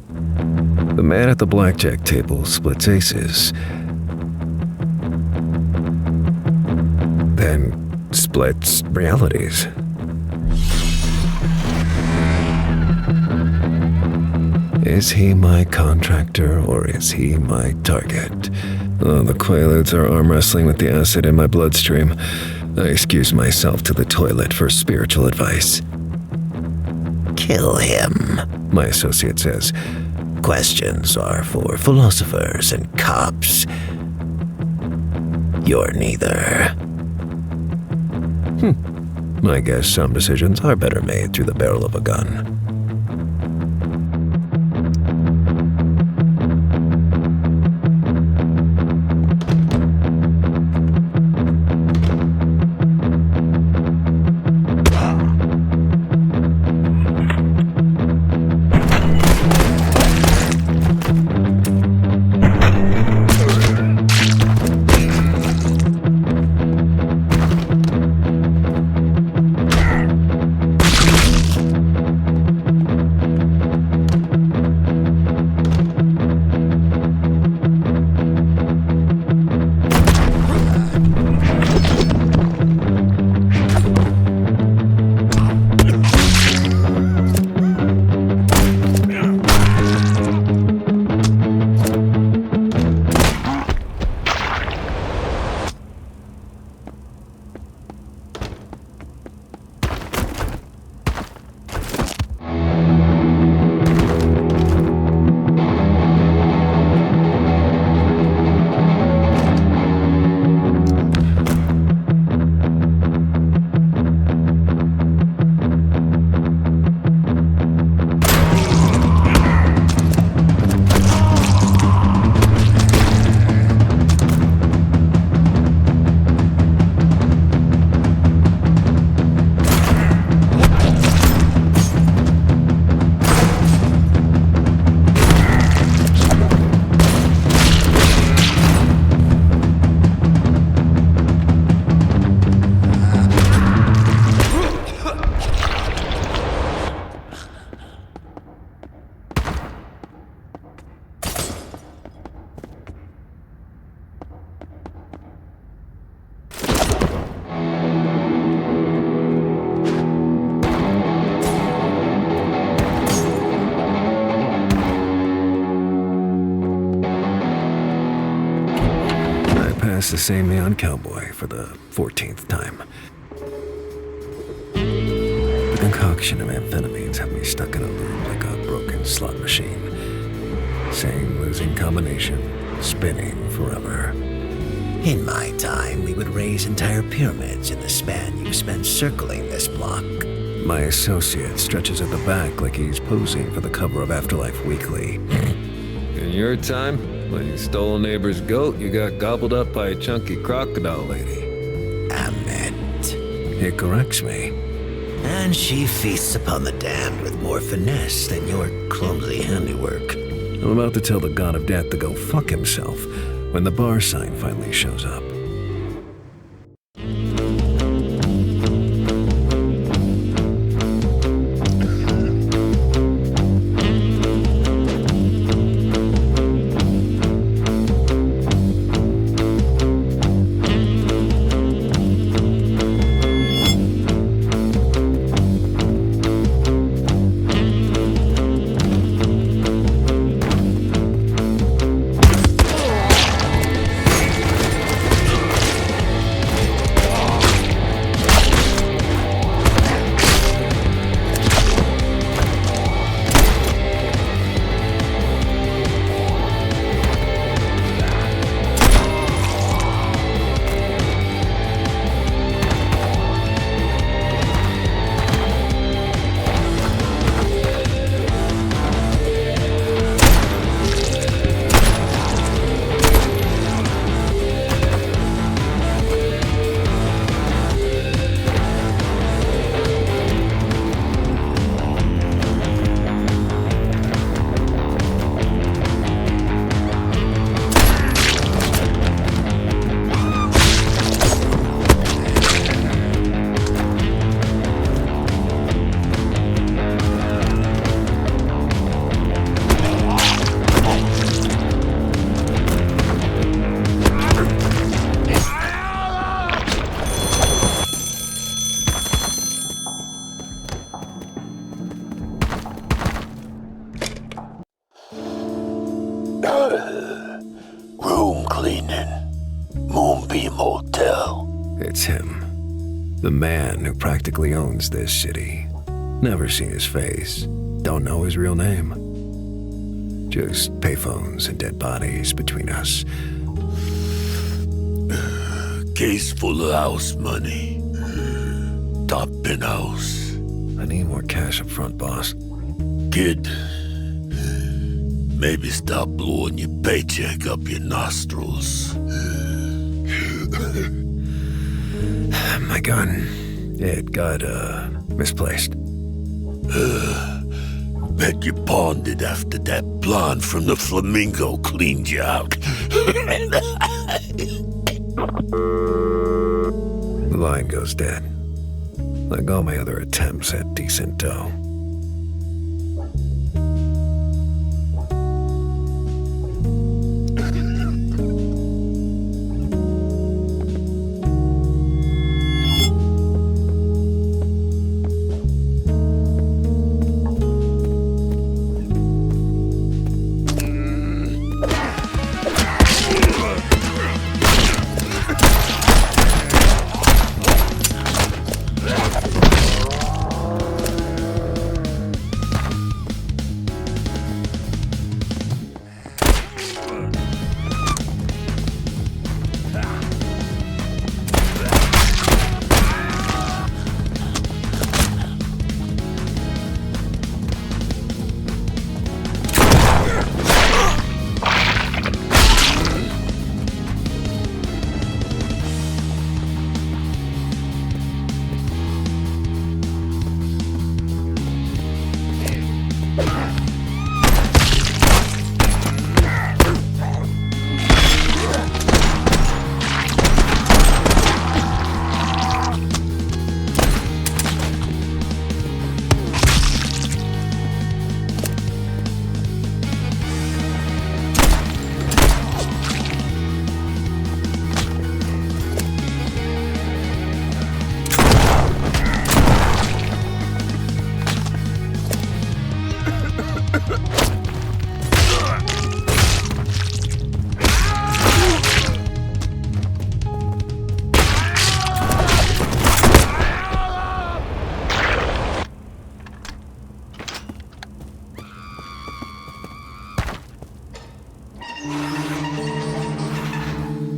The man at the blackjack table splits aces, then splits realities. Is he my contractor or is he my target? Oh, the Quaaludes are arm wrestling with the acid in my bloodstream. I excuse myself to the toilet for spiritual advice. Kill him, my associate says. Questions are for philosophers and cops. You're neither. I guess some decisions are better made through the barrel of a gun. The same neon cowboy for the 14th time. The concoction of amphetamines have me stuck in a loop like a broken slot machine. Same losing combination, spinning forever. In my time, we would raise entire pyramids in the span you spent circling this block. My associate stretches at the back like he's posing for the cover of Afterlife Weekly. In your time, when you stole a neighbor's goat, you got gobbled up by a chunky crocodile lady. Ahmed. He corrects me. And she feasts upon the damned with more finesse than your clumsy handiwork. I'm about to tell the god of death to go fuck himself when the bar sign finally shows up. Room cleaning. Moonbeam Hotel. It's him. The man who practically owns this city. Never seen his face. Don't know his real name. Just payphones and dead bodies between us. Case full of house money. Top penthouse. I need more cash up front, boss. Kid, maybe stop blowing your paycheck up your nostrils. My gun. It got, misplaced. Bet you pawned it after that blonde from the Flamingo cleaned you out. The line goes dead. Like all my other attempts at decent dough.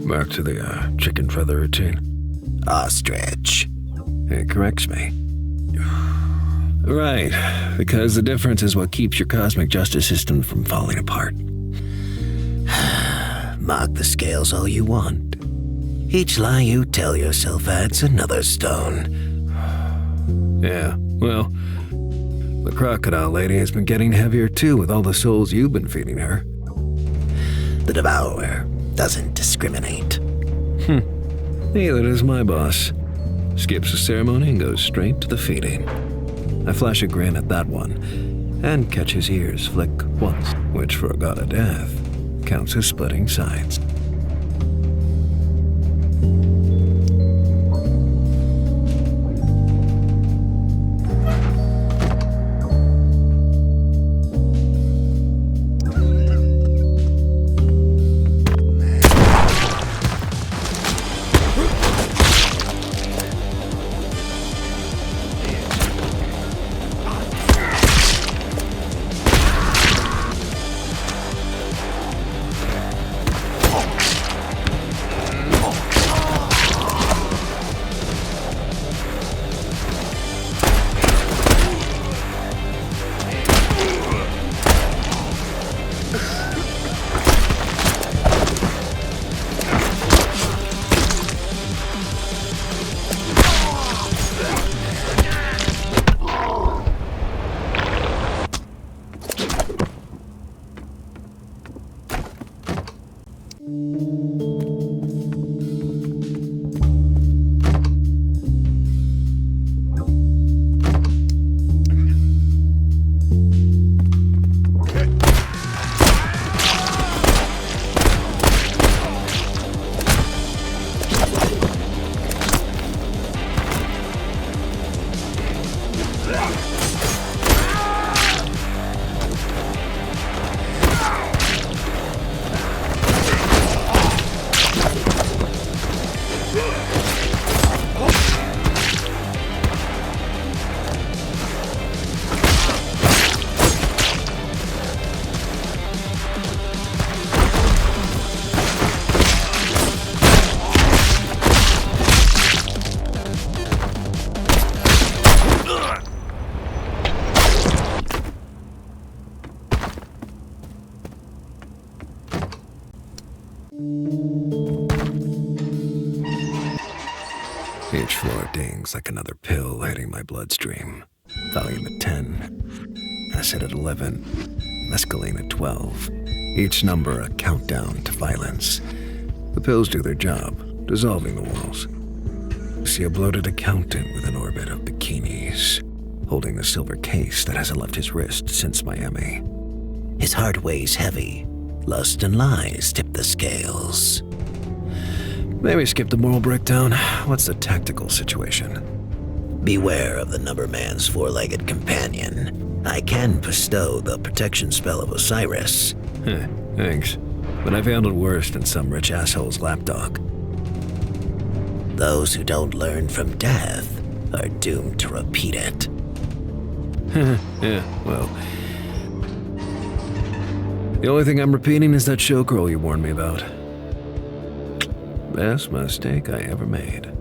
Back to the chicken feather routine. Ostrich. It corrects me. Right, because the difference is what keeps your cosmic justice system from falling apart. Mark the scales all you want. Each lie you tell yourself adds another stone. Yeah, well, the crocodile lady has been getting heavier too with all the souls you've been feeding her. The Devourer doesn't discriminate. Neither does my boss. Skips the ceremony and goes straight to the feeding. I flash a grin at that one, and catch his ears flick once, which for a god of death counts as splitting sides. Each floor dings like another pill hitting my bloodstream. Volume at 10, acid at 11, mescaline at 12. Each number a countdown to violence. The pills do their job, dissolving the walls. See a bloated accountant with an orbit of bikinis, holding the silver case that hasn't left his wrist since Miami. His heart weighs heavy. Lust and lies tip the scales. Maybe skip the moral breakdown. What's the tactical situation? Beware of the number man's four-legged companion. I can bestow the protection spell of Osiris. Thanks. But I've handled worse than some rich asshole's lapdog. Those who don't learn from death are doomed to repeat it. Yeah, well. The only thing I'm repeating is that showgirl you warned me about. Best mistake I ever made.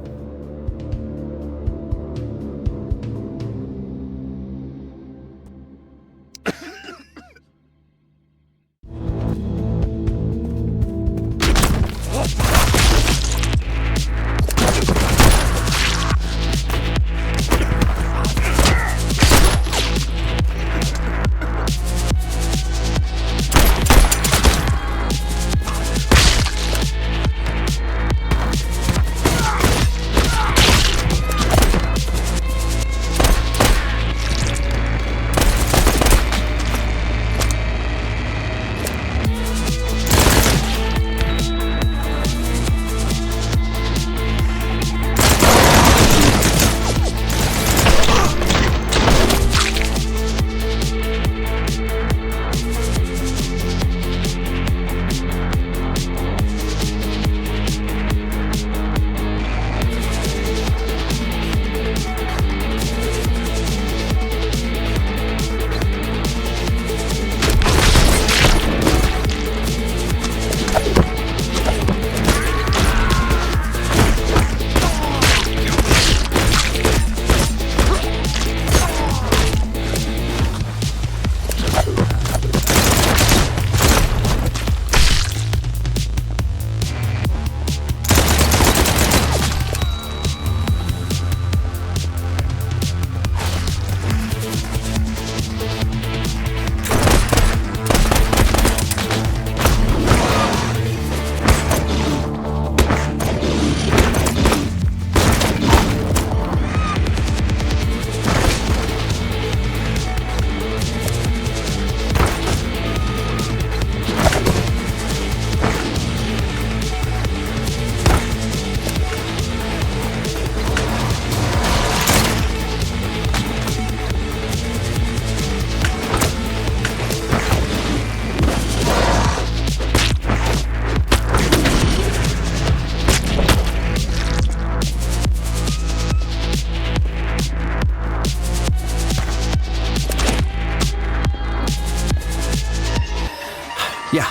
Yeah,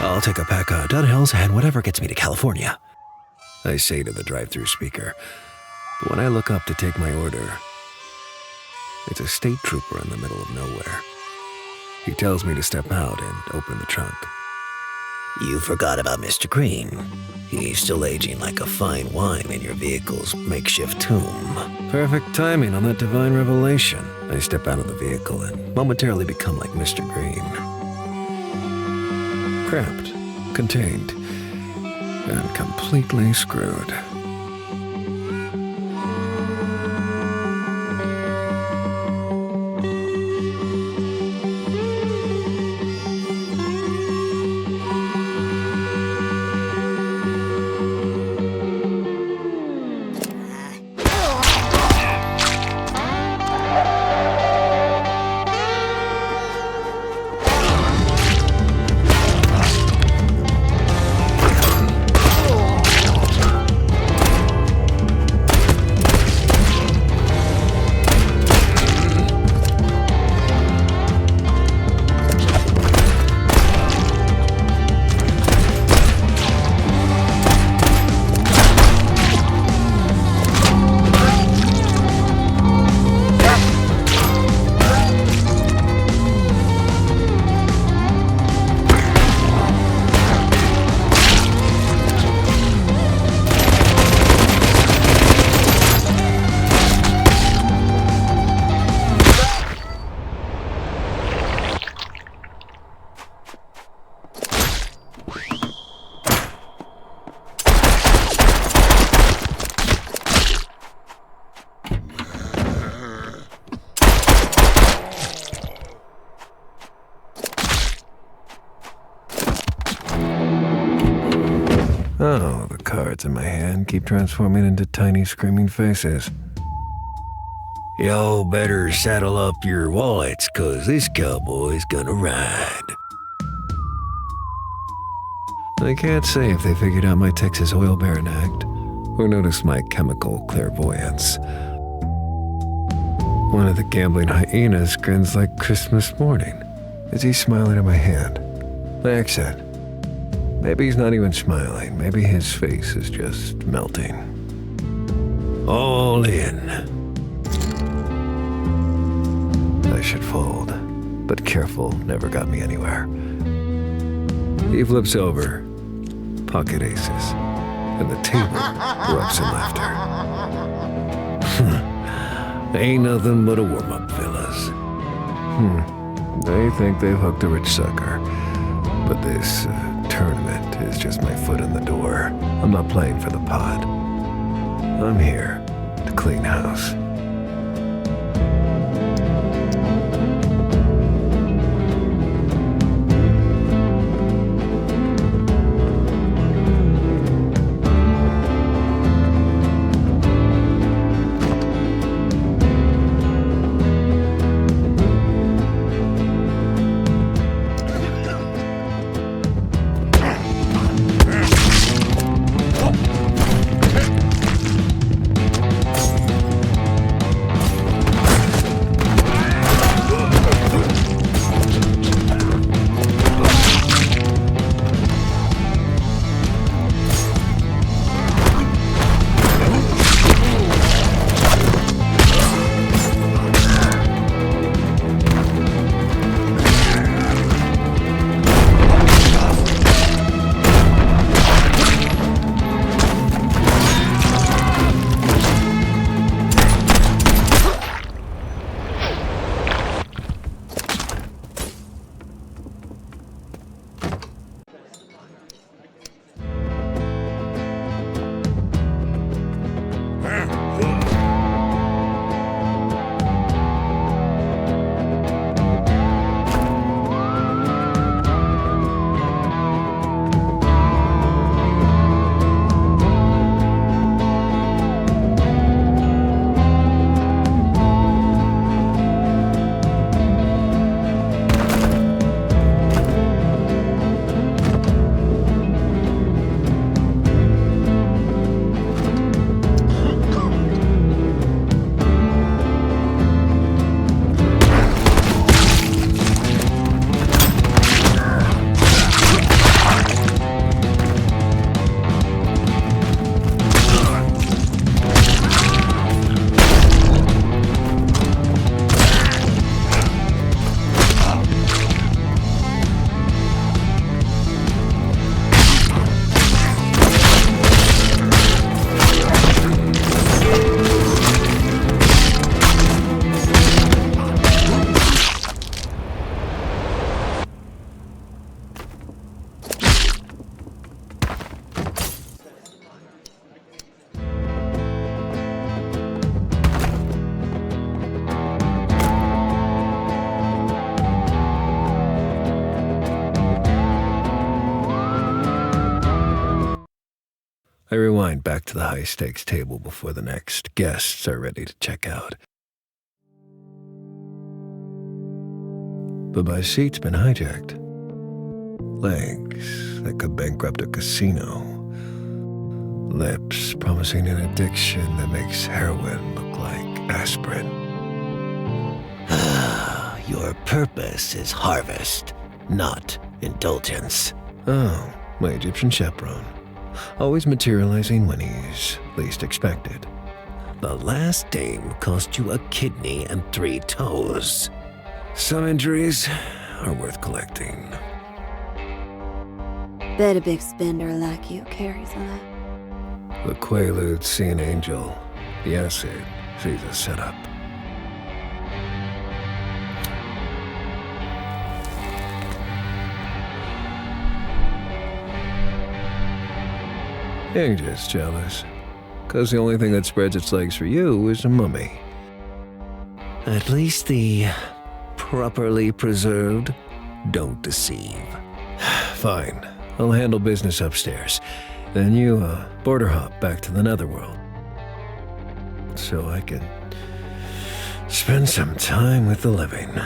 I'll take a pack of Dunhills and whatever gets me to California. I say to the drive-through speaker. But when I look up to take my order, it's a state trooper in the middle of nowhere. He tells me to step out and open the trunk. You forgot about Mr. Green. He's still aging like a fine wine in your vehicle's makeshift tomb. Perfect timing on that divine revelation. I step out of the vehicle and momentarily become like Mr. Green. Cramped, contained, and completely screwed. cards in my hand keep transforming into tiny screaming faces. Y'all better saddle up your wallets, 'cause this cowboy's gonna ride. I can't say if they figured out my Texas oil baron act or noticed my chemical clairvoyance. One of the gambling hyenas grins like Christmas morning as he's smiling at my hand. My ex said, maybe he's not even smiling, maybe his face is just melting. All in. I should fold, but careful never got me anywhere. He flips over, pocket aces, and the table erupts in laughter. Ain't nothing but a warm-up, fellas. They think they've hooked a rich sucker, but this tournament is just my foot in the door. I'm not playing for the pot. I'm here to clean house. I rewind back to the high-stakes table before the next guests are ready to check out. But my seat's been hijacked. Legs that could bankrupt a casino. Lips promising an addiction that makes heroin look like aspirin. Your purpose is harvest, not indulgence. Oh, my Egyptian chaperone. Always materializing when he's least expected. The last dame cost you a kidney and 3 toes. Some injuries are worth collecting. Bet a big spender like you carries a lot. The Quaaludes see an angel. The acid sees a setup. You're just jealous. 'Cause the only thing that spreads its legs for you is a mummy. At least the properly preserved don't deceive. Fine. I'll handle business upstairs. Then you, border hop back to the netherworld. So I can spend some time with the living.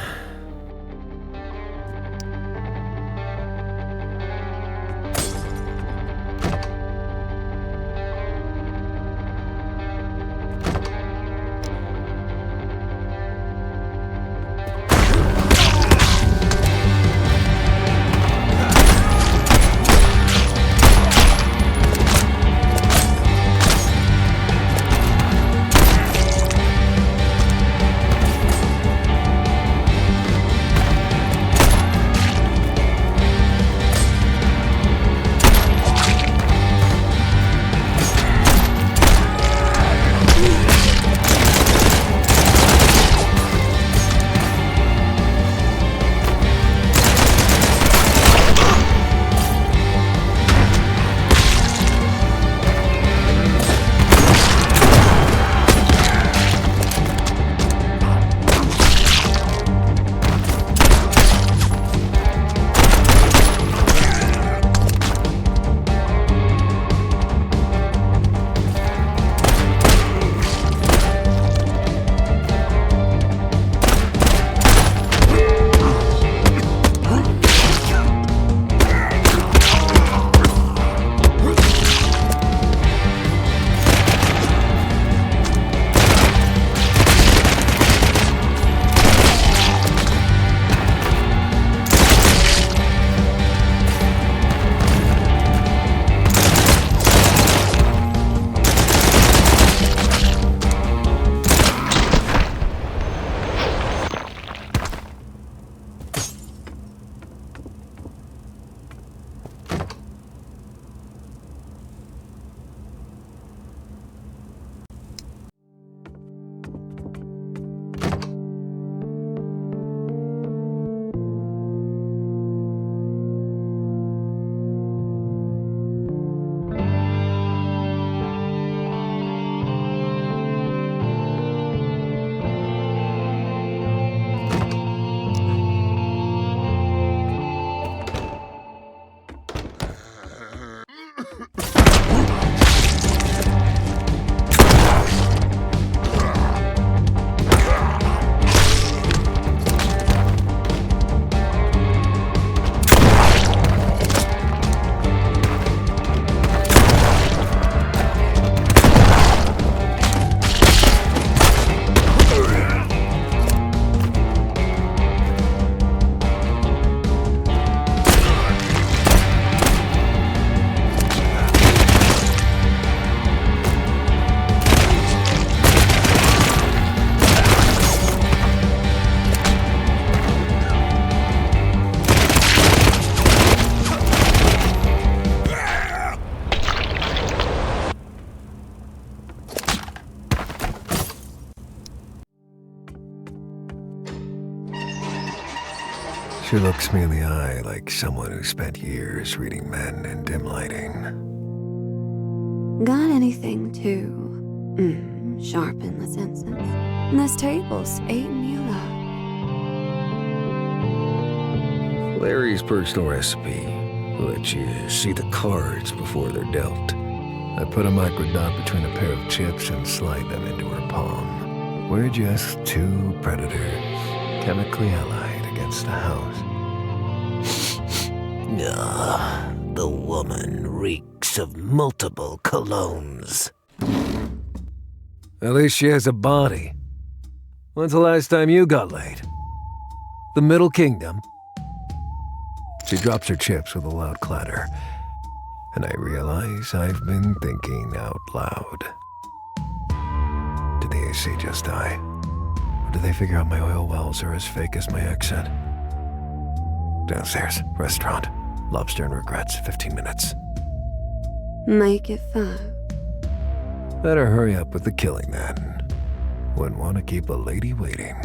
She looks me in the eye like someone who spent years reading men in dim lighting. Got anything to sharpen the senses? This table's eating you up. Larry's personal recipe lets you see the cards before they're dealt. I put a microdot between a pair of chips and slide them into her palm. We're just two predators, chemically allied against the house. The woman reeks of multiple colognes. At least she has a body. When's the last time you got laid? The Middle Kingdom? She drops her chips with a loud clatter, and I realize I've been thinking out loud. Did the AC just die? Or did they figure out my oil wells are as fake as my accent? Downstairs, restaurant. Lobster and regrets, 15 minutes. Make it 5. Better hurry up with the killing then. Wouldn't want to keep a lady waiting.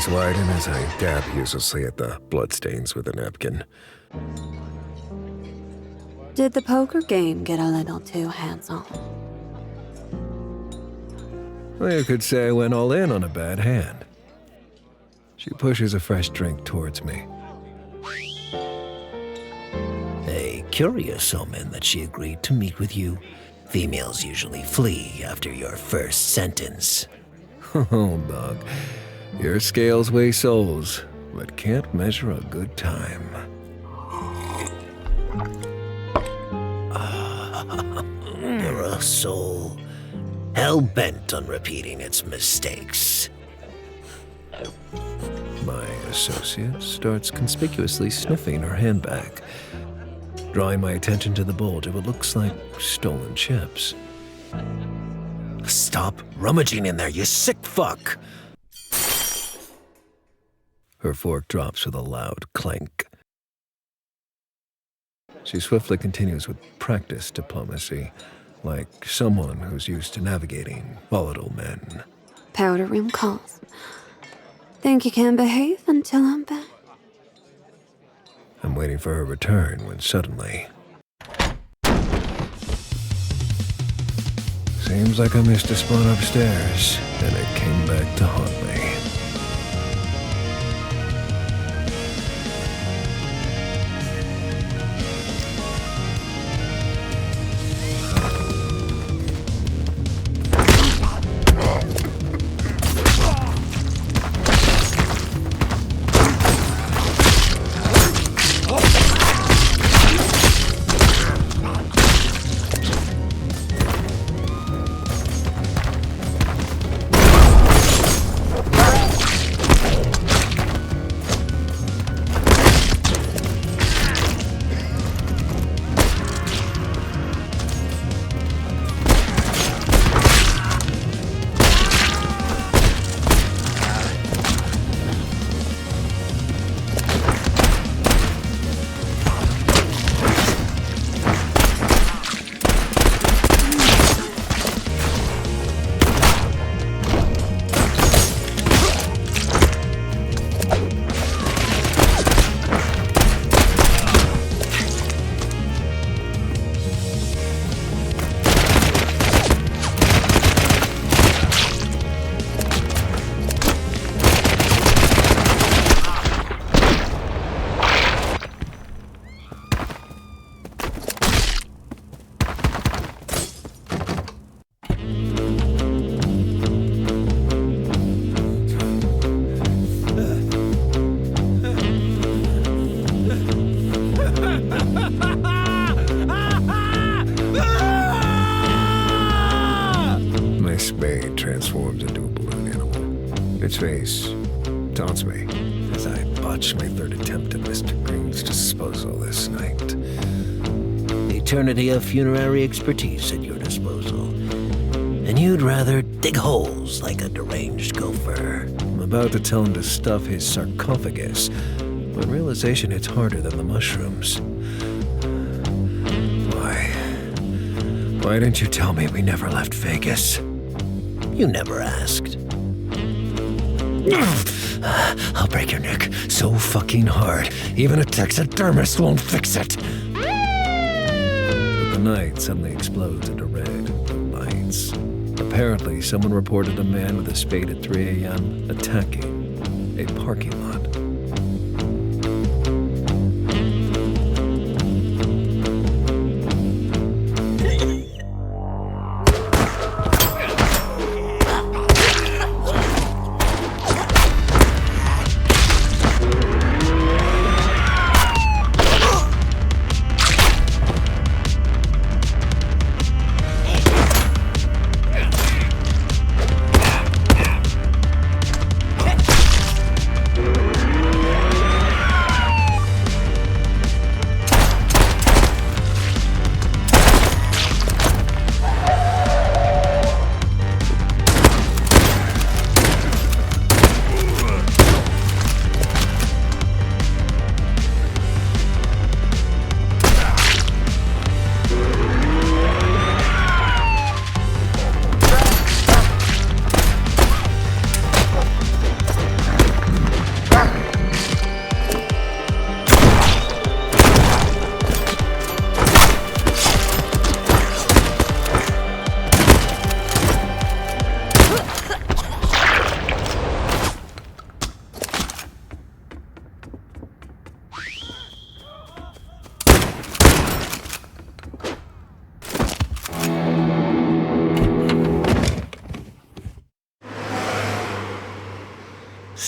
eyes widen as I dab uselessly at the bloodstains with a napkin. Did the poker game get a little too hands-on? Well, you could say I went all in on a bad hand. She pushes a fresh drink towards me. A curious omen that she agreed to meet with you. Females usually flee after your first sentence. Oh, dog. Your scales weigh souls, but can't measure a good time. You're a soul hell-bent on repeating its mistakes. My associate starts conspicuously sniffing her handbag, drawing my attention to the bulge of what looks like stolen chips. Stop rummaging in there, you sick fuck! Her fork drops with a loud clank. She swiftly continues with practiced diplomacy, like someone who's used to navigating volatile men. Powder room calls. Think you can behave until I'm back? I'm waiting for her return when suddenly... Seems like I missed a spot upstairs, and it came back to haunt me. Transforms into a balloon animal. Its face taunts me as I botch my third attempt at Mr. Green's disposal this night. Eternity of funerary expertise at your disposal. And you'd rather dig holes like a deranged gopher. I'm about to tell him to stuff his sarcophagus, but realization hits harder than the mushrooms. Why didn't you tell me we never left Vegas? You never asked. I'll break your neck so fucking hard, even a taxidermist won't fix it. But the night suddenly explodes into red and blue lights. Apparently, someone reported a man with a spade at 3 a.m. attacking a parking lot.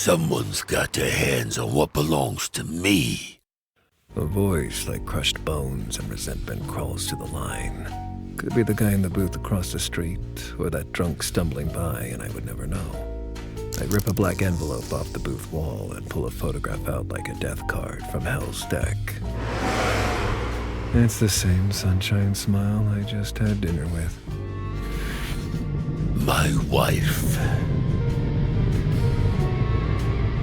Someone's got their hands on what belongs to me. A voice like crushed bones and resentment crawls to the line. Could be the guy in the booth across the street, or that drunk stumbling by, and I would never know. I'd rip a black envelope off the booth wall and pull a photograph out like a death card from Hell's Deck. It's the same sunshine smile I just had dinner with. My wife.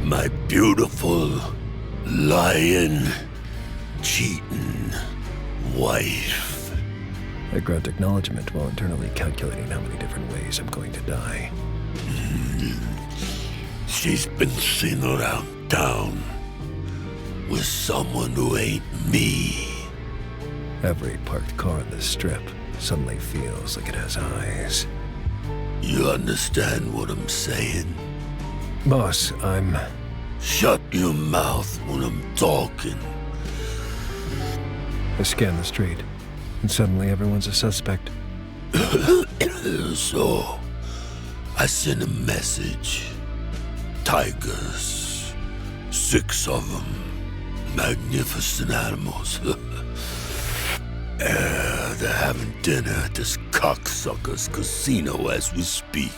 My beautiful, lying, cheating wife. I grunt acknowledgement while internally calculating how many different ways I'm going to die. She's been seen around town with someone who ain't me. Every parked car on the strip suddenly feels like it has eyes. You understand what I'm saying? Boss, I'm... Shut your mouth when I'm talking. I scan the street, and suddenly everyone's a suspect. So, I sent a message. Tigers. 6 of them. Magnificent animals. They're having dinner at this cocksucker's casino as we speak.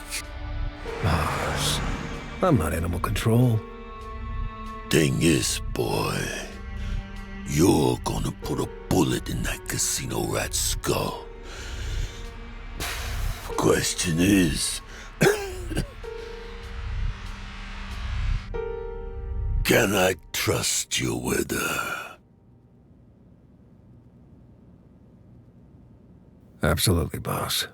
Boss, I'm not animal control. Thing is, boy, you're gonna put a bullet in that casino rat's skull. Question is, can I trust you with her? Absolutely, boss.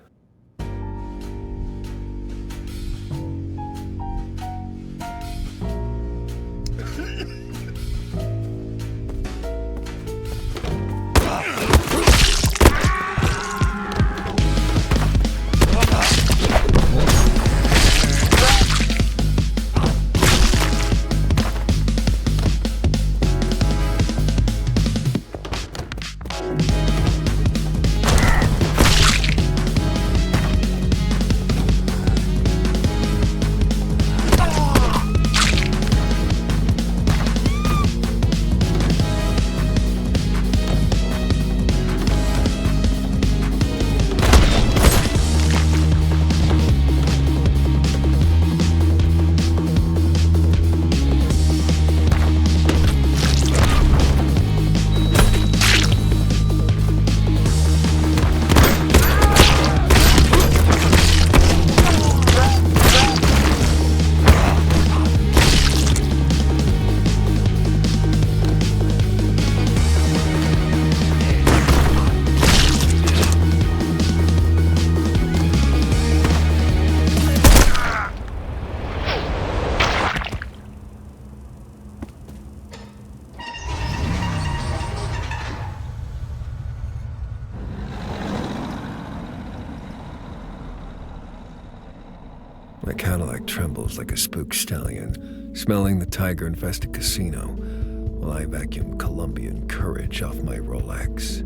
My Cadillac trembles like a spooked stallion, smelling the tiger-infested casino, while I vacuum Colombian courage off my Rolex.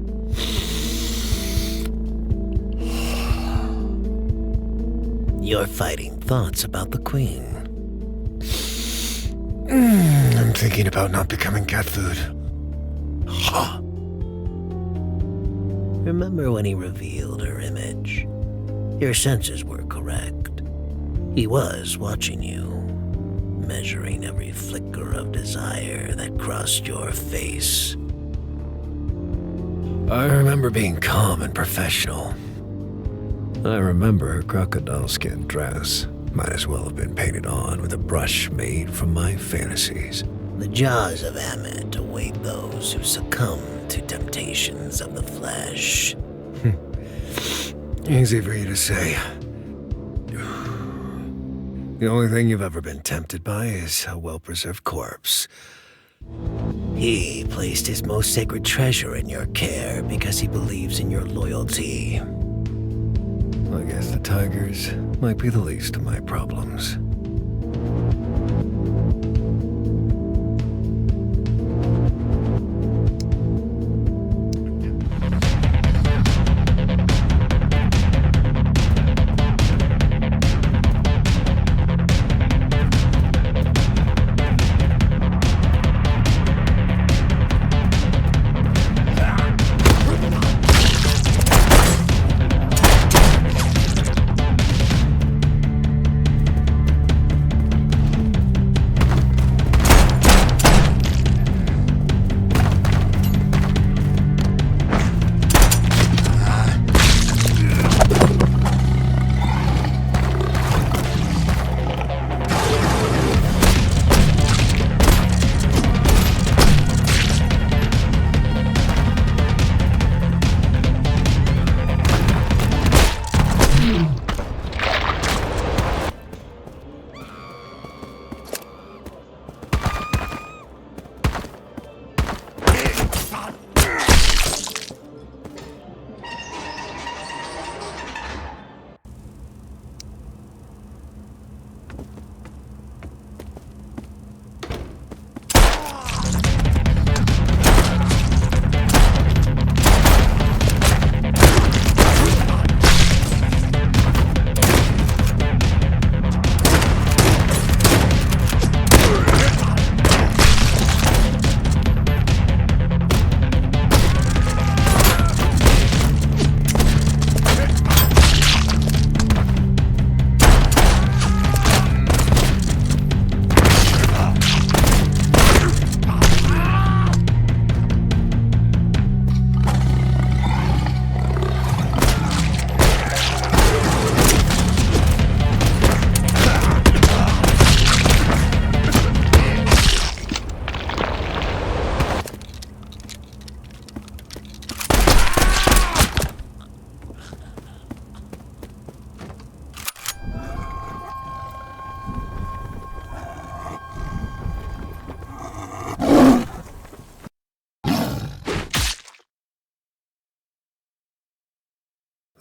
You're fighting thoughts about the Queen. I'm thinking about not becoming cat food. Huh? Remember when he revealed her image? Your senses were correct. He was watching you, measuring every flicker of desire that crossed your face. I remember being calm and professional. I remember her crocodile skin dress. Might as well have been painted on with a brush made from my fantasies. The jaws of Ammit await those who succumb to temptations of the flesh. Easy for you to say. The only thing you've ever been tempted by is a well-preserved corpse. He placed his most sacred treasure in your care because he believes in your loyalty. I guess the tigers might be the least of my problems.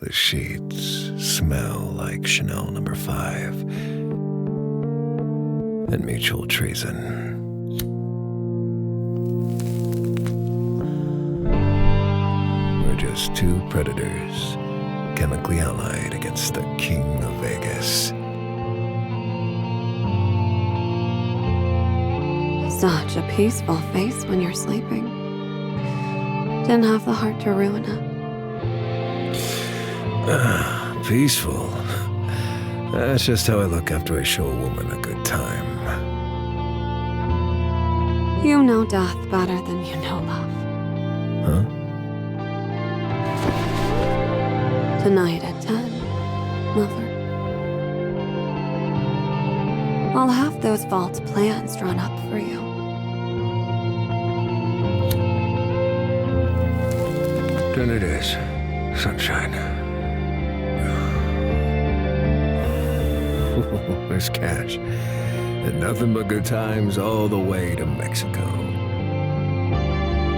The sheets smell like Chanel number 5 and mutual treason. We're just two predators, chemically allied against the king of Vegas. Such a peaceful face when you're sleeping. Didn't have the heart to ruin it. Peaceful. That's just how I look after I show a woman a good time. You know death better than you know love. Huh? Tonight at 10, lover. I'll have those vault plans drawn up for you. Then it is, sunshine. There's cash. And nothing but good times all the way to Mexico.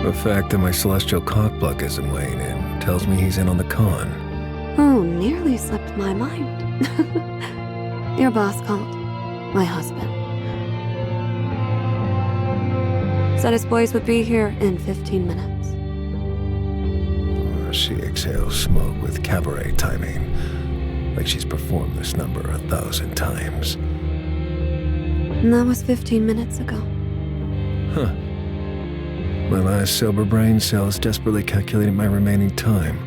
The fact that my celestial cockblock isn't weighing in tells me he's in on the con. Oh, nearly slipped my mind. Your boss called. My husband. Said his boys would be here in 15 minutes. She exhales smoke with cabaret timing, like she's performed this number 1,000 times. And that was 15 minutes ago. Huh. My last sober brain cells desperately calculating my remaining time.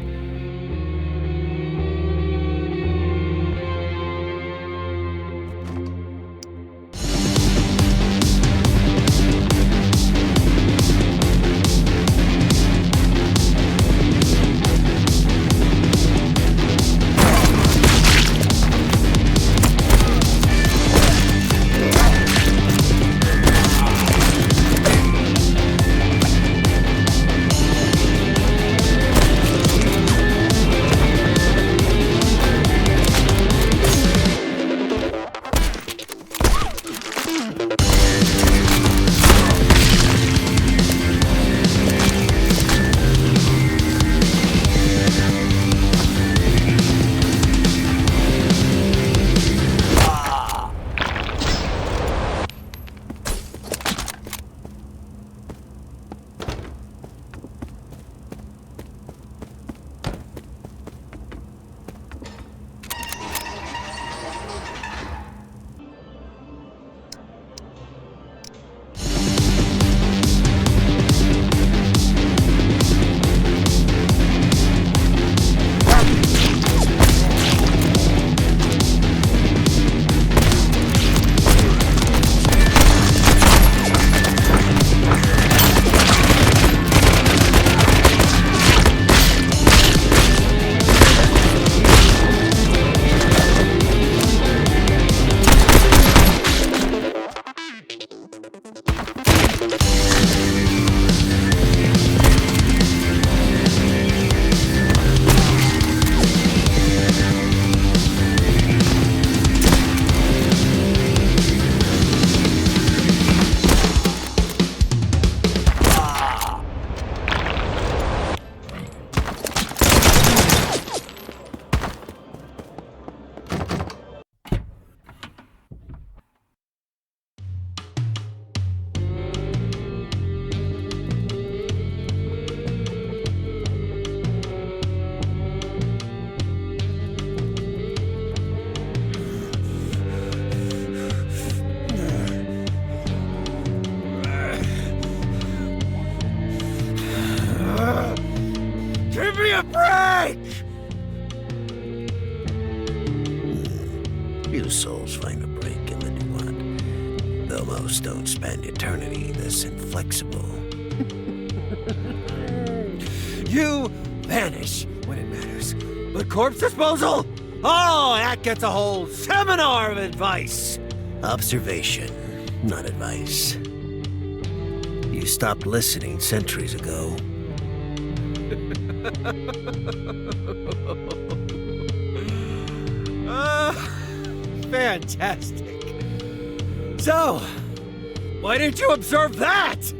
a break! Few souls find a break in the new one, though most don't spend eternity this inflexible. You vanish when it matters, but corpse disposal? Oh, that gets a whole seminar of advice. Observation, not advice. You stopped listening centuries ago. Fantastic. So, why didn't you observe that?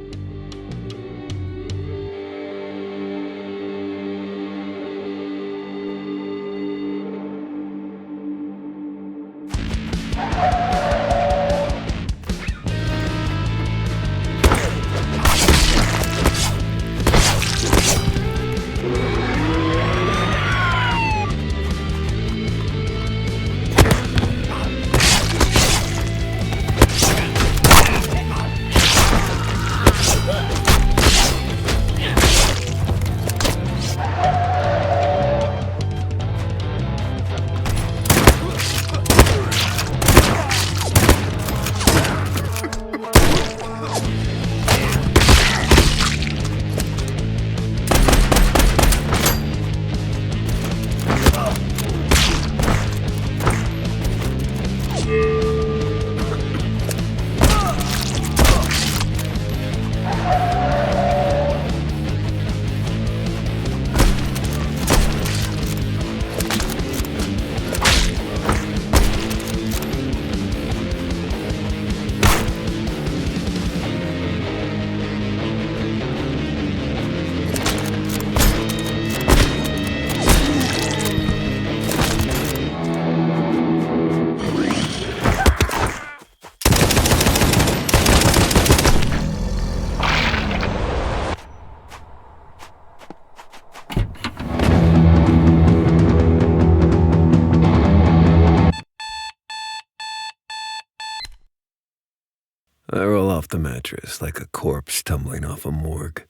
off the mattress like a corpse tumbling off a morgue.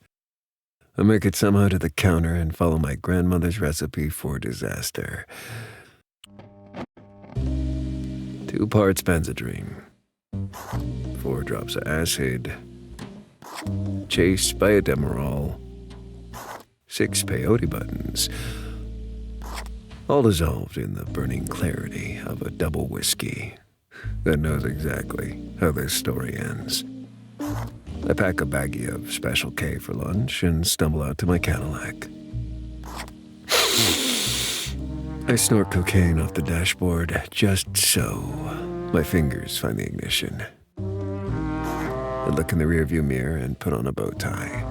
I make it somehow to the counter and follow my grandmother's recipe for disaster. 2 parts Benzedrine, 4 drops of acid, chased by a Demerol, 6 peyote buttons, all dissolved in the burning clarity of a double whiskey that knows exactly how this story ends. I pack a baggie of Special K for lunch and stumble out to my Cadillac. I snort cocaine off the dashboard just so my fingers find the ignition. I look in the rearview mirror and put on a bow tie.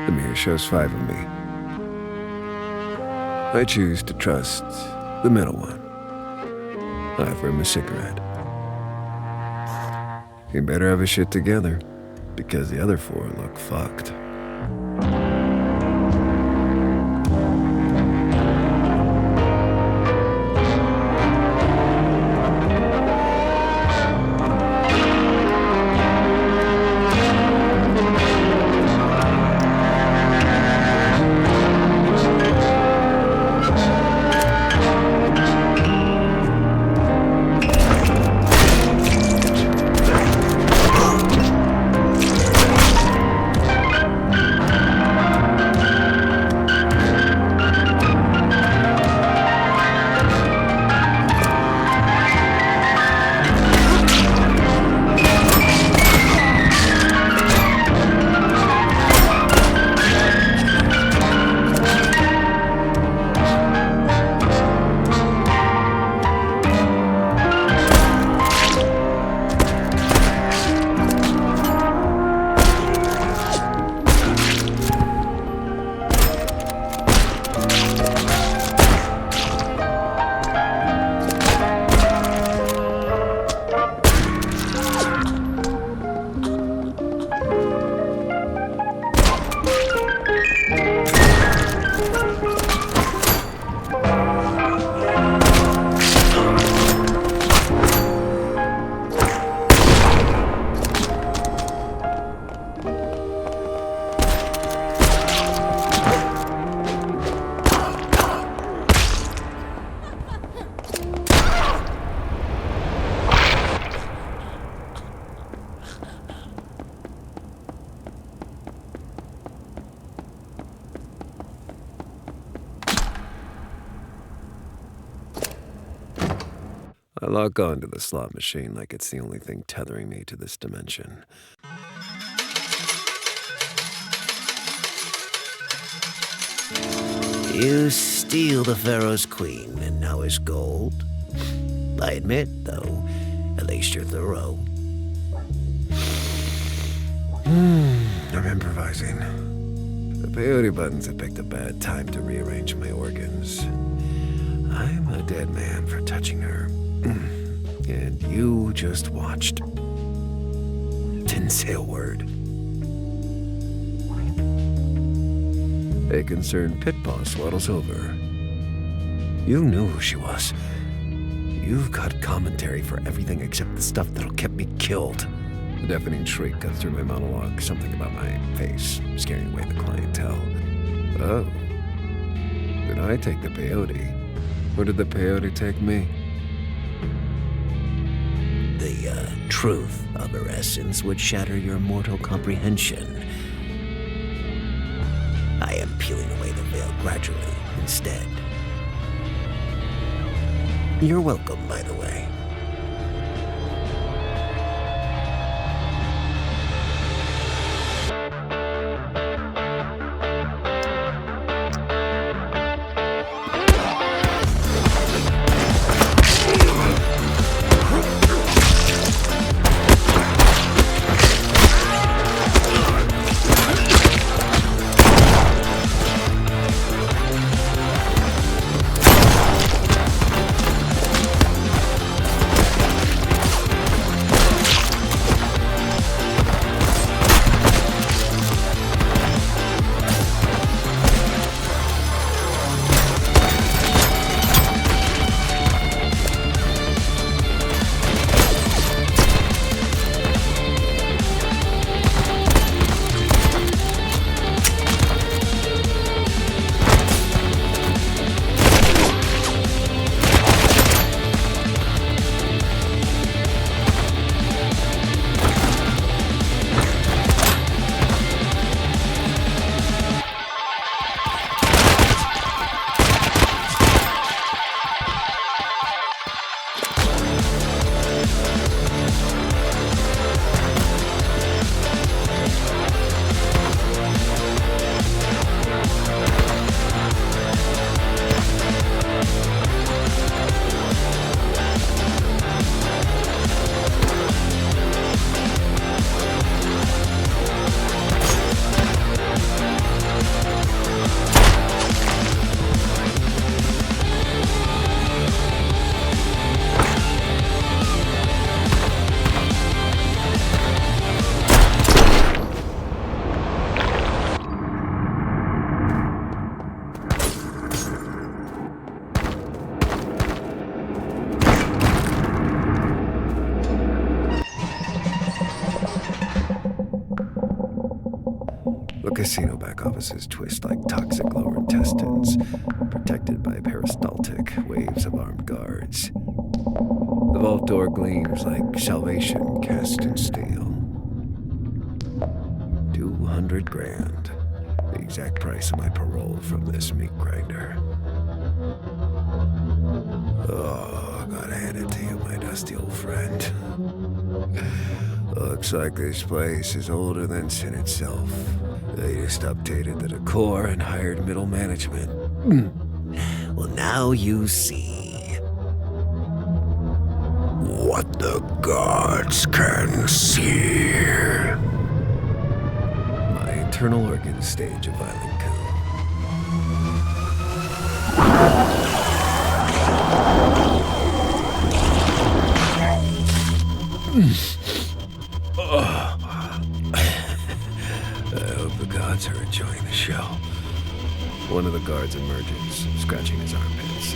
The mirror shows 5 of me. I choose to trust the middle one. I offer him a cigarette. He better have his shit together, because the other 4 look fucked. I log on to the slot machine like it's the only thing tethering me to this dimension. You steal the Pharaoh's queen and now his gold. I admit, though, at least you're thorough. I'm improvising. The peyote buttons have picked a bad time to rearrange my organs. I'm a dead man for touching her. And you just watched. Didn't say a word. A concerned pit boss waddles over. You knew who she was. You've got commentary for everything except the stuff that'll keep me killed. A deafening shriek cut through my monologue, something about my face, scaring away the clientele. Oh. Did I take the peyote? Or did the peyote take me? The truth of her essence would shatter your mortal comprehension. I am peeling away the veil gradually instead. You're welcome, by the way. casino back offices twist like toxic lower intestines, protected by peristaltic waves of armed guards. The vault door gleams like salvation cast in steel. 200 grand. The exact price of my parole from this meat grinder. Oh, gotta hand it to you, my dusty old friend. Looks like this place is older than sin itself. They just updated the decor and hired middle management. Well, now you see what the gods can see. My internal organs stage a violent coup. I hope the gods are enjoying the show. One of the guards emerges, scratching his armpits.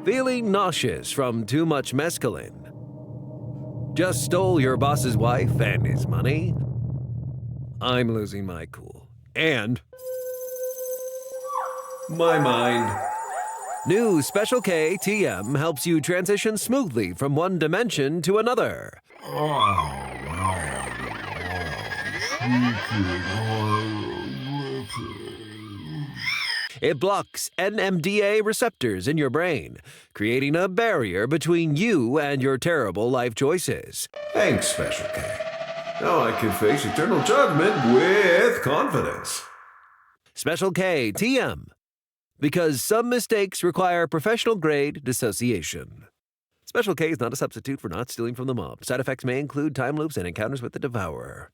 Feeling nauseous from too much mescaline? Just stole your boss's wife and his money? I'm losing my cool. And my mind. New Special K TM helps you transition smoothly from one dimension to another. It blocks NMDA receptors in your brain, creating a barrier between you and your terrible life choices. Thanks, Special K. Now I can face eternal judgment with confidence. Special K TM. Because some mistakes require professional-grade dissociation. Special K is not a substitute for not stealing from the mob. Side effects may include time loops and encounters with the devourer.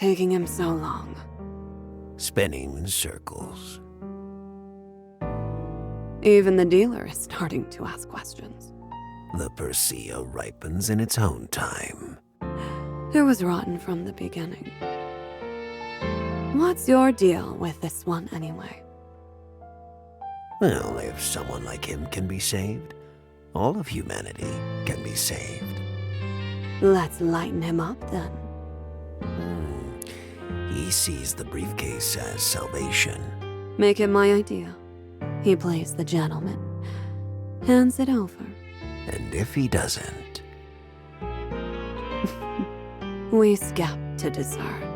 taking him so long? Spinning in circles. Even the dealer is starting to ask questions. The Persea ripens in its own time. It was rotten from the beginning. What's your deal with this one anyway? Well, if someone like him can be saved, all of humanity can be saved. Let's lighten him up then. He sees the briefcase as salvation. Make it my idea. He plays the gentleman. Hands it over. And if he doesn't, We skip to dessert.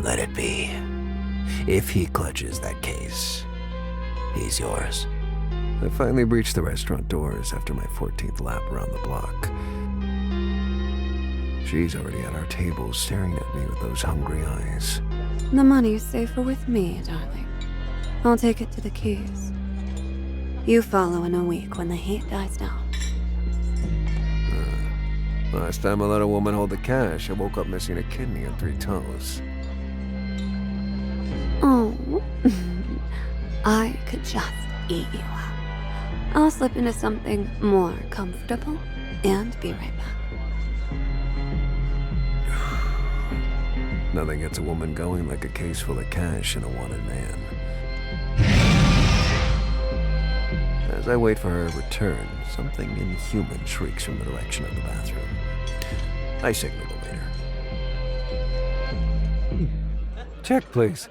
let it be. If he clutches that case, he's yours. I finally breached the restaurant doors after my 14th lap around the block. She's already at our table, staring at me with those hungry eyes. The money's safer with me, darling. I'll take it to the keys. You follow in a week when the heat dies down. Last time I let a woman hold the cash, I woke up missing a kidney and 3 toes. Oh, I could just eat you up. I'll slip into something more comfortable and be right back. Nothing gets a woman going like a case full of cash and a wanted man. As I wait for her return, something inhuman shrieks from the direction of the bathroom. I signal the waiter. Check, please.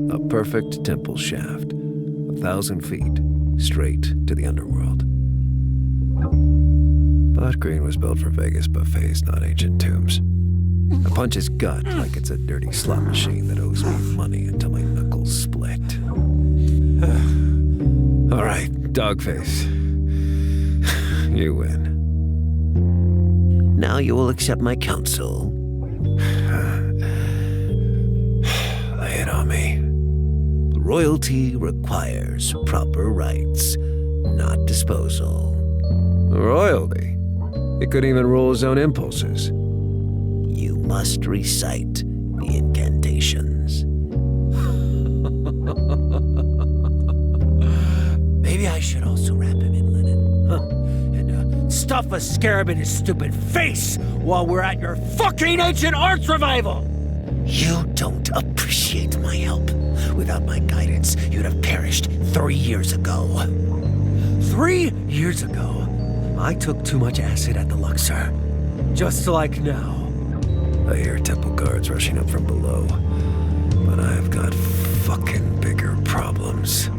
A perfect temple shaft, 1,000 feet, straight to the underworld. But Green was built for Vegas buffets, not ancient tombs. I punch his gut like it's a dirty slot machine that owes me money until my knuckles split. All right, Dogface. You win. Now you will accept my counsel. Lay it on me. Royalty requires proper rights, not disposal. Royalty? He couldn't even rule his own impulses. You must recite the incantations. Maybe I should also wrap him in linen. And stuff a scarab in his stupid face while we're at your fucking ancient arts revival! You don't appreciate my help. Without my guidance, you'd have perished 3 years ago. 3 years ago, I took too much acid at the Luxor. Just like now. I hear temple guards rushing up from below, but I've got fucking bigger problems.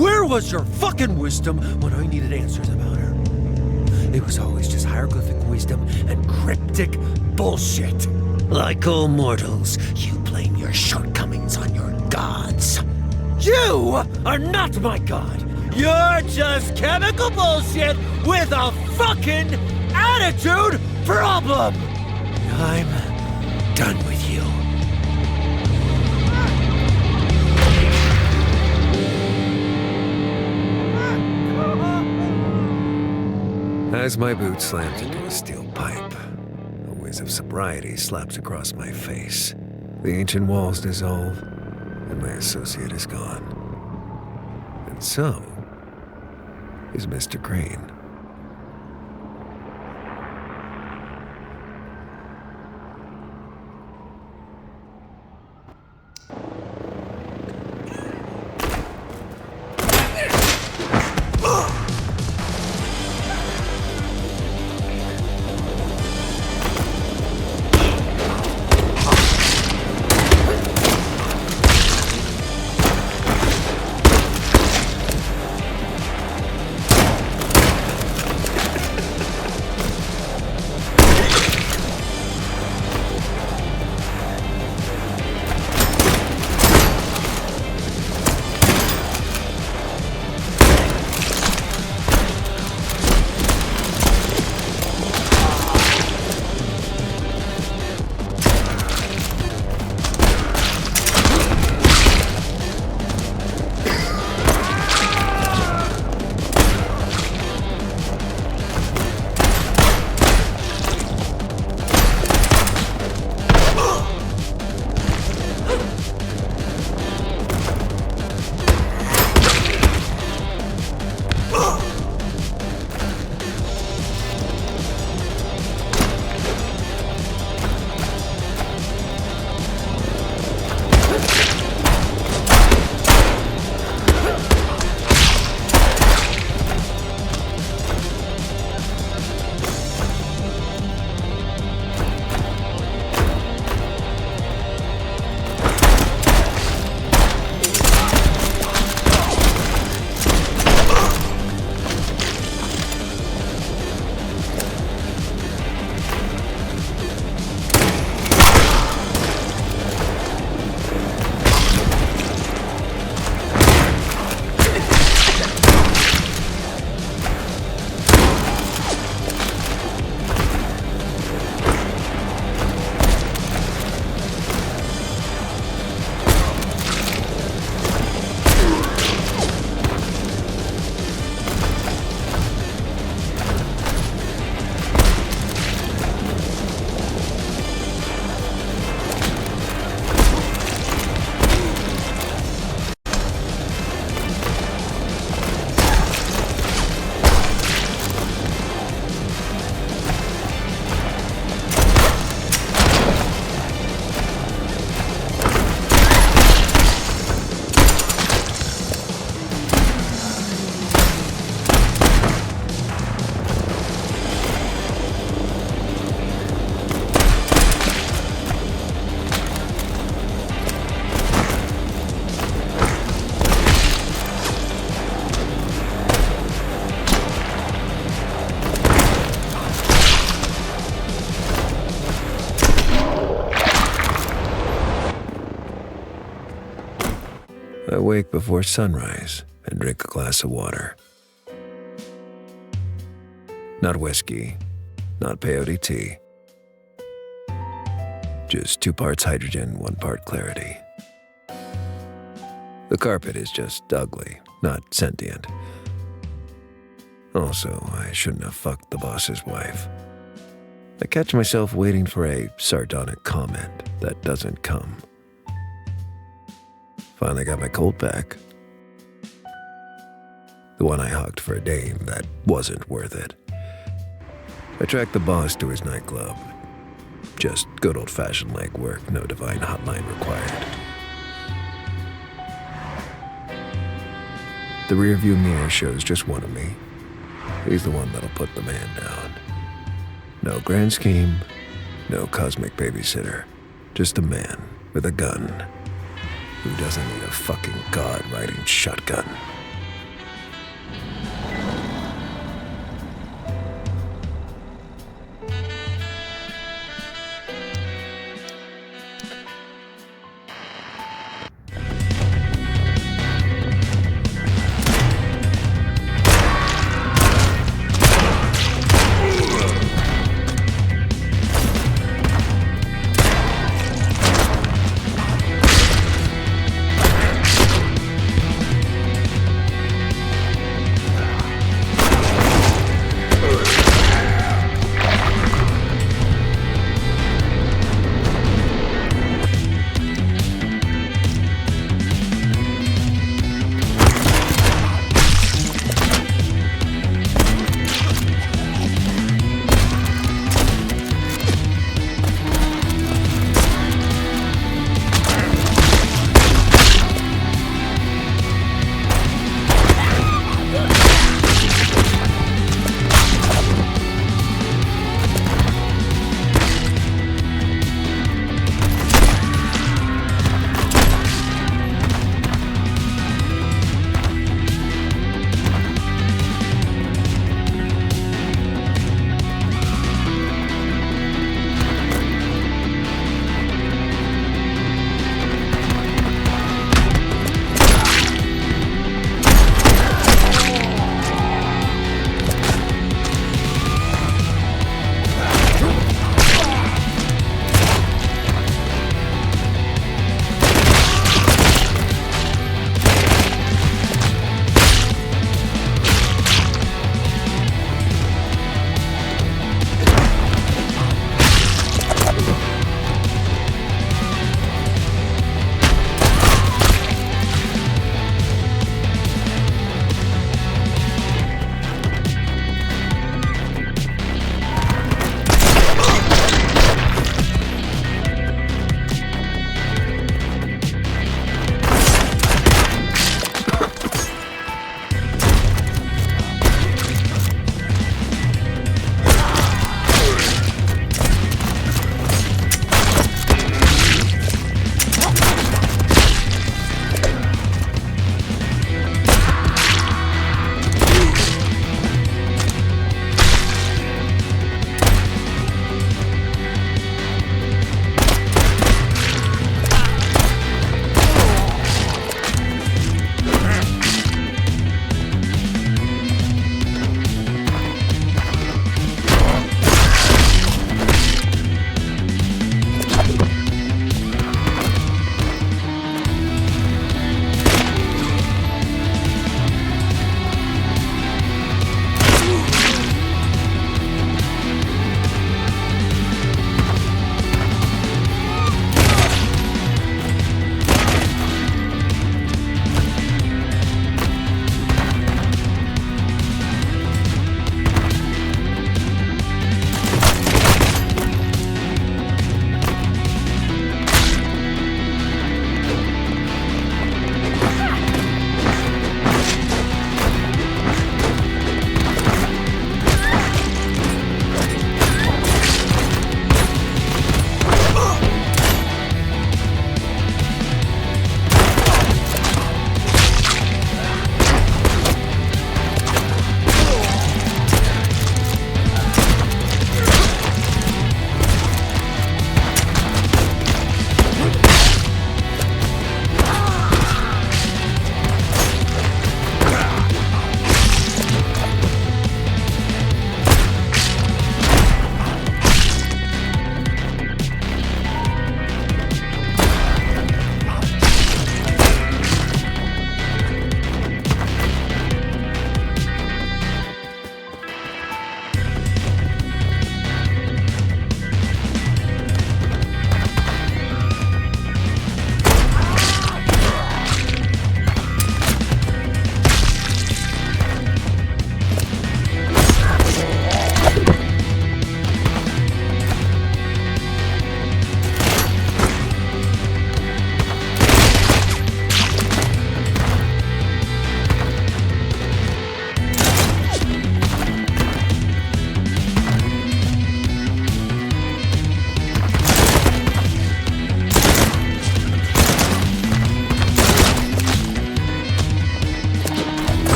Where was your fucking wisdom when I needed answers about her? It was always just hieroglyphic wisdom and cryptic bullshit. Like all mortals, you blame your shortcomings on your gods. You are not my god. You're just chemical bullshit with a fucking attitude problem. I'm done with you. As my boot slams into a steel pipe, a whiz of sobriety slaps across my face. The ancient walls dissolve, and my associate is gone. And so is Mr. Crane. I wake before sunrise and drink a glass of water. Not whiskey, not peyote tea. Just 2 parts hydrogen, 1 part clarity. The carpet is just ugly, not sentient. Also, I shouldn't have fucked the boss's wife. I catch myself waiting for a sardonic comment that doesn't come. Finally got my colt back. The one I hogged for a dame that wasn't worth it. I tracked the boss to his nightclub. Just good old-fashioned legwork, no divine hotline required. The rearview mirror shows just one of me. He's the one that'll put the man down. No grand scheme, no cosmic babysitter. Just a man with a gun who doesn't need a fucking god riding shotgun.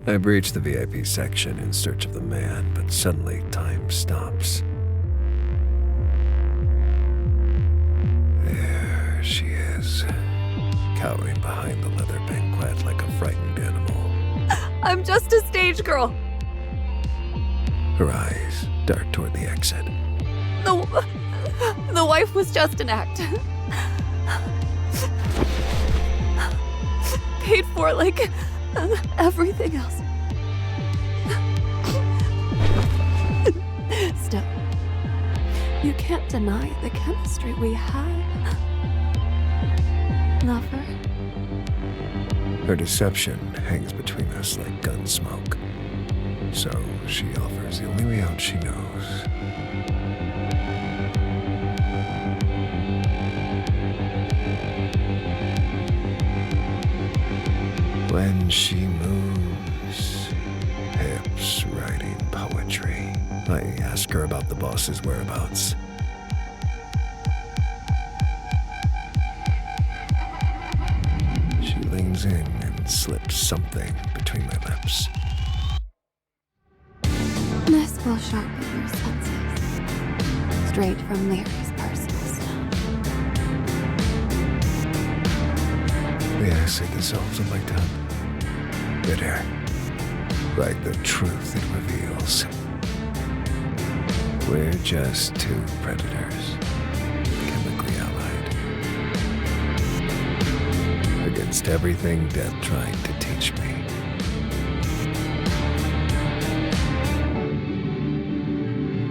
I breach the VIP section in search of the man, but suddenly time stops. There she is, cowering behind the leather banquette like a frightened animal. I'm just a stage girl. Her eyes dart toward the exit. The wife was just an act. Paid for like everything else. Still, you can't deny the chemistry we had. Lover. Her deception hangs between us like gun smoke. So she offers the only way out she knows. When she moves, hips writing poetry. I ask her about the boss's whereabouts. She leans in and slips something between my lips. This will sharpen your senses. Straight from Larry's personal stuff. The acid dissolves on my tongue. Bitter, like the truth it reveals. We're just two predators, chemically allied. Against everything death tried to teach me.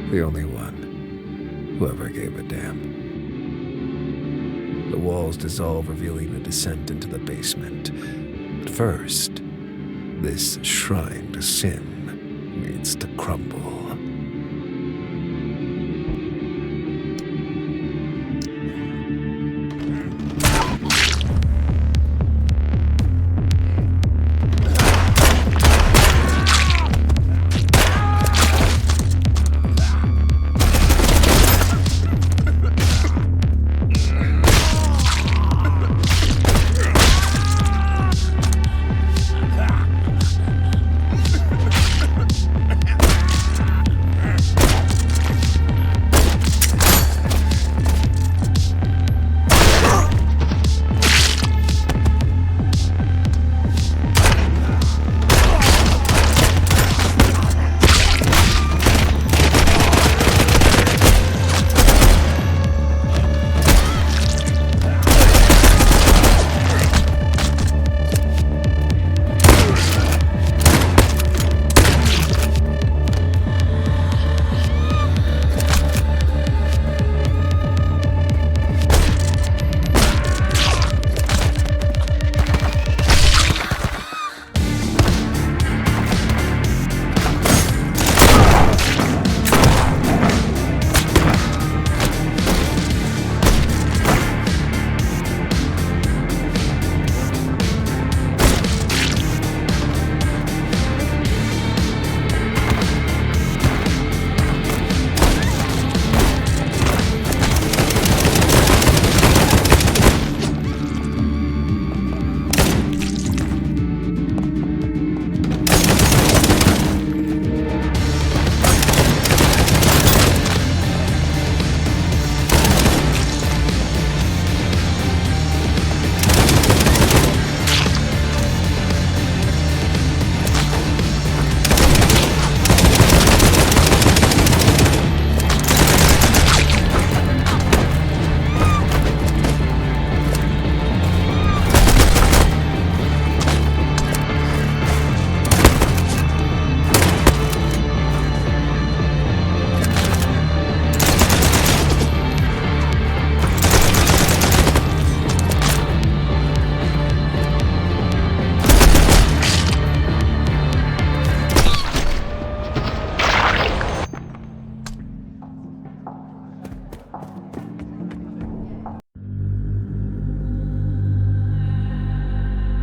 The only one who ever gave a damn. The walls dissolve, revealing a descent into the basement. But first, this shrine to sin needs to crumble.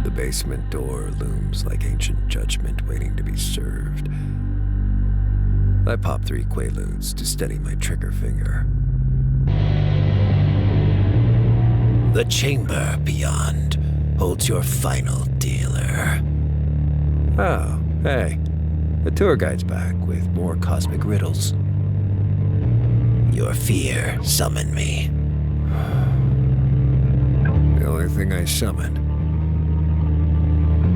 The basement door looms like ancient judgment waiting to be served. I pop 3 quaaludes to steady my trigger finger. The chamber beyond holds your final dealer. Oh, Hey, the tour guide's back with more cosmic riddles. Your fear summoned me. The only thing I summoned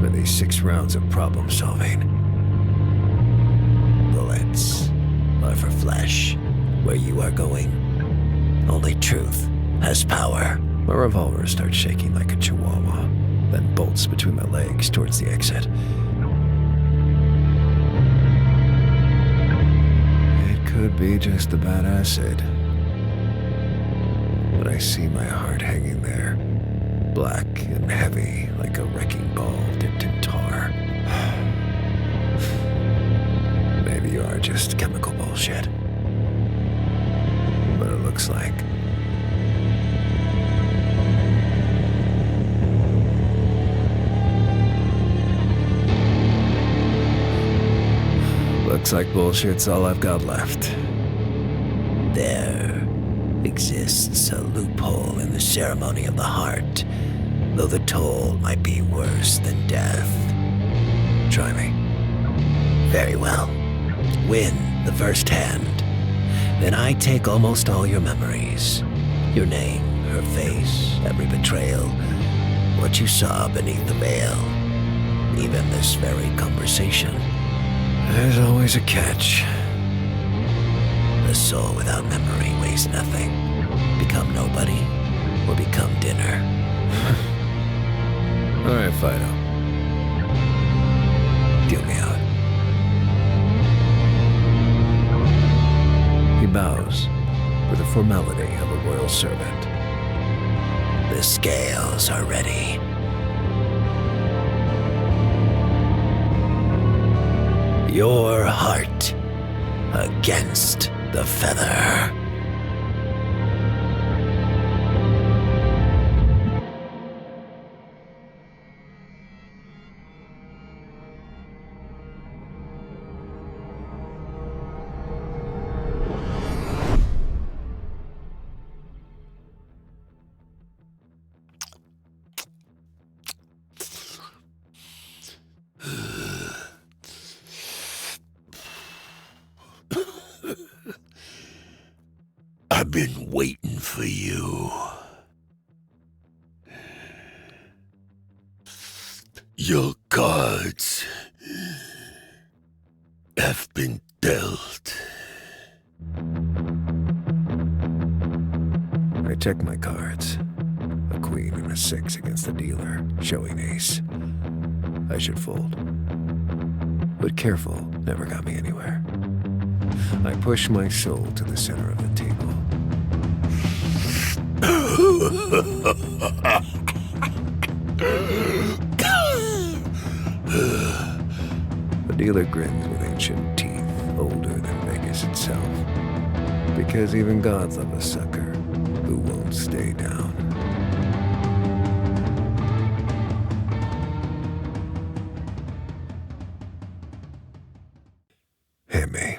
were these 6 rounds of problem solving. Bullets are for flesh. Where you are going, only truth has power. My revolver starts shaking like a chihuahua, then bolts between my legs towards the exit. It could be just the bad acid. But I see my heart hanging there, black and heavy like a wrecking ball dipped in tar. Maybe you are just chemical bullshit. But it looks like. Looks like bullshit's all I've got left. There exists a loophole in the ceremony of the heart, though the toll might be worse than death. Try me. Very well. Win the first hand. Then I take almost all your memories. Your name, her face, every betrayal, what you saw beneath the veil, even this very conversation. There's always a catch. A soul without memory weighs nothing. Become nobody, or become dinner. All right, Fido. Deal me out. He bows with the formality of a royal servant. The scales are ready. Your heart against the feather. I've been waiting for you. Your cards have been dealt. I check my cards. A queen and a 6 against the dealer, showing ace. I should fold. But careful never got me anywhere. I push my soul to the center of the table. The dealer grins with ancient teeth, older than Vegas itself. Because even gods love a sucker who won't stay down. Hit me.